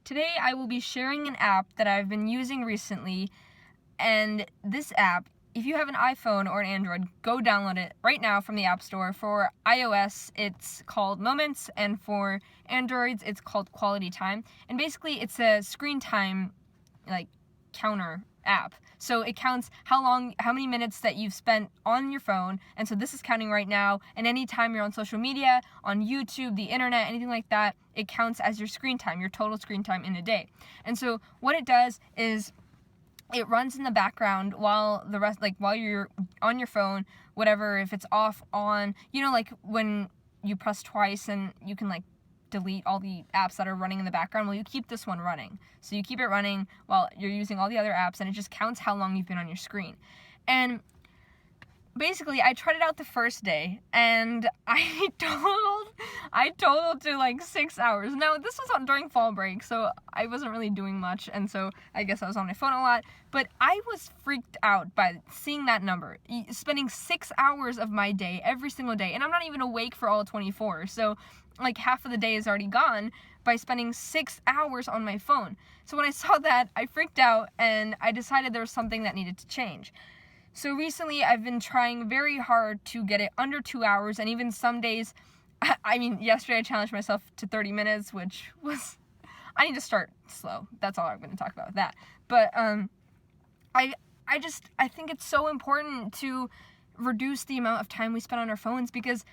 Today I will be sharing an app that I've been using recently, and this app, if you have an iPhone or an Android, go download it right now from the App Store. For iOS, it's called Moments, and for Androids, it's called Quality Time. And basically, it's a screen time, counter app. So it counts how many minutes that you've spent on your phone, and so this is counting right now, and anytime you're on social media, on YouTube, the internet, anything like that, it counts as your screen time, your total screen time in a day. And so what it does is it runs in the background while you're on your phone, whatever, if it's off, on, when you press twice and you can delete all the apps that are running in the background. Well, you keep this one running. So you keep it running while you're using all the other apps, and it just counts how long you've been on your screen. And basically, I tried it out the first day, and I totaled to 6 hours. Now, this was during fall break, so I wasn't really doing much, and so I guess I was on my phone a lot. But I was freaked out by seeing that number, spending 6 hours of my day every single day, and I'm not even awake for all 24. So half of the day is already gone by spending 6 hours on my phone. So when I saw that, I freaked out, and I decided there was something that needed to change. So recently, I've been trying very hard to get it under 2 hours, and even some days, yesterday I challenged myself to 30 minutes, which was, I need to start slow. That's all I'm going to talk about with that. But I think it's so important to reduce the amount of time we spend on our phones, because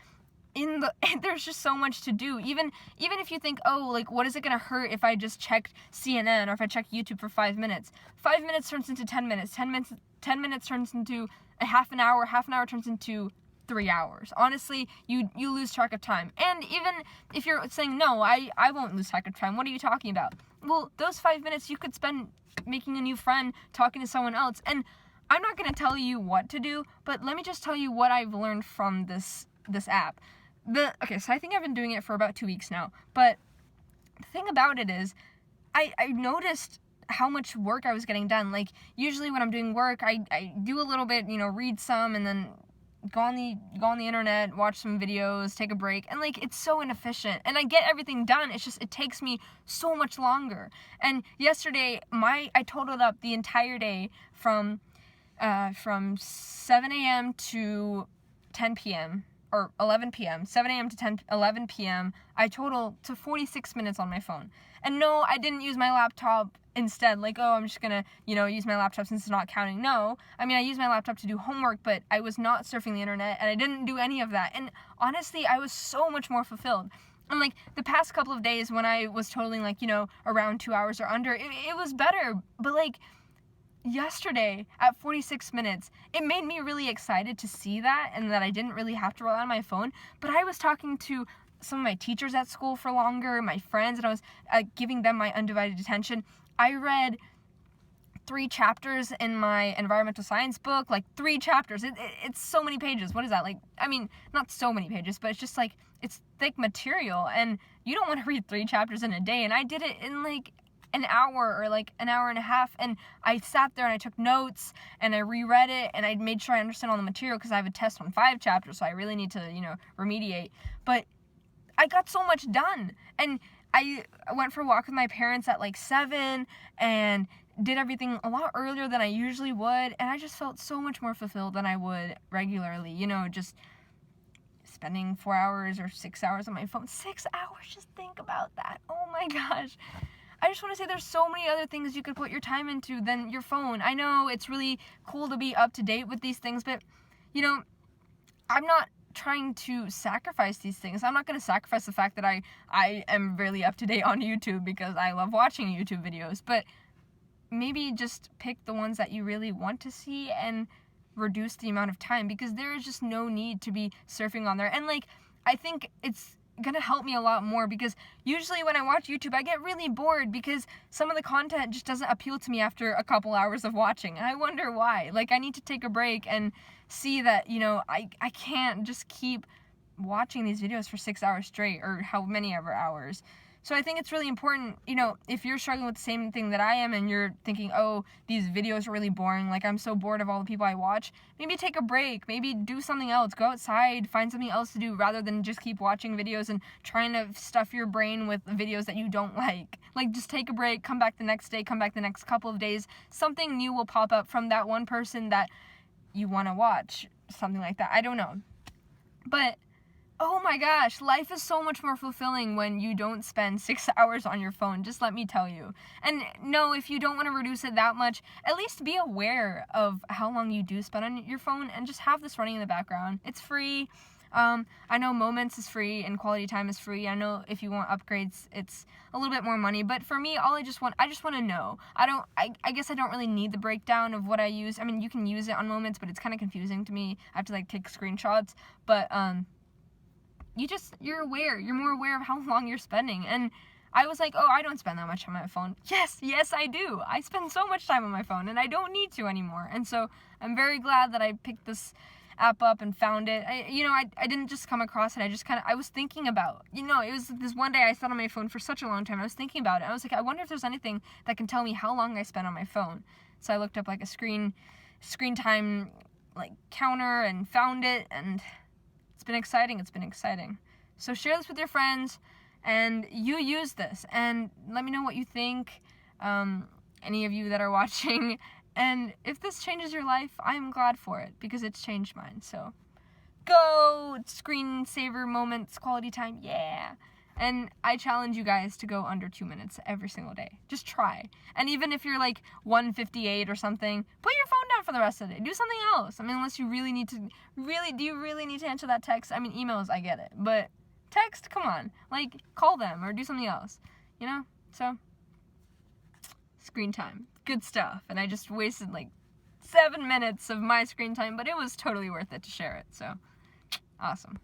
there's just so much to do. Even if you think, what is it gonna hurt if I just checked CNN or if I check YouTube for 5 minutes? 5 minutes turns into 10 minutes. 10 minutes turns into a half an hour turns into 3 hours. Honestly, you lose track of time. And even if you're saying, no, I won't lose track of time, what are you talking about? Well, those 5 minutes you could spend making a new friend, talking to someone else. And I'm not gonna tell you what to do, but let me just tell you what I've learned from this app. So I think I've been doing it for about 2 weeks now, but the thing about it is, I noticed how much work I was getting done. Usually when I'm doing work, I do a little bit, read some, and then go on the internet, watch some videos, take a break, and it's so inefficient, and I get everything done. It's just, it takes me so much longer. And yesterday, I totaled up the entire day from 7 a.m. to 10 p.m., or 11 p.m., 7 a.m. to 11 p.m., I total to 46 minutes on my phone. And no, I didn't use my laptop instead, I'm just gonna, use my laptop since it's not counting. No, I used my laptop to do homework, but I was not surfing the internet, and I didn't do any of that. And honestly, I was so much more fulfilled. And the past couple of days when I was totaling around 2 hours or under, it was better. But yesterday at 46 minutes, it made me really excited to see that, and that I didn't really have to rely on my phone. But I was talking to some of my teachers at school for longer, my friends, and I was giving them my undivided attention. I read 3 chapters in my environmental science book, 3 chapters. It's so many pages. What is that? Not so many pages, but it's just it's thick material, and you don't want to read 3 chapters in a day. And I did it in an hour or an hour and a half, and I sat there and I took notes and I reread it, and I made sure I understand all the material, because I have a test on 5 chapters, so I really need to remediate. But I got so much done, and I went for a walk with my parents at 7 and did everything a lot earlier than I usually would, and I just felt so much more fulfilled than I would regularly, just spending 4 hours or 6 hours on my phone. 6 hours, just think about that. Oh my gosh. I just want to say there's so many other things you could put your time into than your phone. I know it's really cool to be up to date with these things, but, I'm not trying to sacrifice these things. I'm not going to sacrifice the fact that I am really up to date on YouTube, because I love watching YouTube videos, but maybe just pick the ones that you really want to see and reduce the amount of time, because there is just no need to be surfing on there. And I think it's gonna help me a lot more, because usually when I watch YouTube, I get really bored because some of the content just doesn't appeal to me after a couple hours of watching, and I wonder why. I need to take a break and see that, I can't just keep watching these videos for 6 hours straight, or how many ever hours. So I think it's really important, you know, if you're struggling with the same thing that I am and you're thinking, oh, these videos are really boring, like I'm so bored of all the people I watch, maybe take a break, maybe do something else, go outside, find something else to do rather than just keep watching videos and trying to stuff your brain with videos that you don't like. Like, just take a break, come back the next day, come back the next couple of days, something new will pop up from that one person that you want to watch, something like that. I don't know. But oh my gosh, life is so much more fulfilling when you don't spend 6 hours on your phone, just let me tell you. And no, if you don't want to reduce it that much, at least be aware of how long you do spend on your phone and just have this running in the background. It's free. I know Moments is free and Quality Time is free. I know if you want upgrades, it's a little bit more money. But for me, I just want to know. I guess I don't really need the breakdown of what I use. I mean, you can use it on Moments, but it's kind of confusing to me. I have to like take screenshots. But you're more aware of how long you're spending. And I was like, oh, I don't spend that much time on my phone. Yes, I do. I spend so much time on my phone and I don't need to anymore. And so I'm very glad that I picked this app up and found it. I didn't just come across it. I was thinking about, it was this one day I sat on my phone for such a long time. I was thinking about it. I was like, I wonder if there's anything that can tell me how long I spent on my phone. So I looked up like a screen time like counter and found it, and it's been exciting. So share this with your friends, and you use this, and let me know what you think, any of you that are watching. And if this changes your life, I am glad for it, because it's changed mine. So go screensaver Moments, Quality Time, yeah. And I challenge you guys to go under 2 minutes every single day. Just try. And even if you're like 1:58 or something, put your phone down for the rest of the day. Do something else. I mean, unless you really need to, do you really need to answer that text? I mean, emails, I get it. But text, come on. Like, call them or do something else. So, screen time. Good stuff. And I just wasted like 7 minutes of my screen time, but it was totally worth it to share it. So, awesome.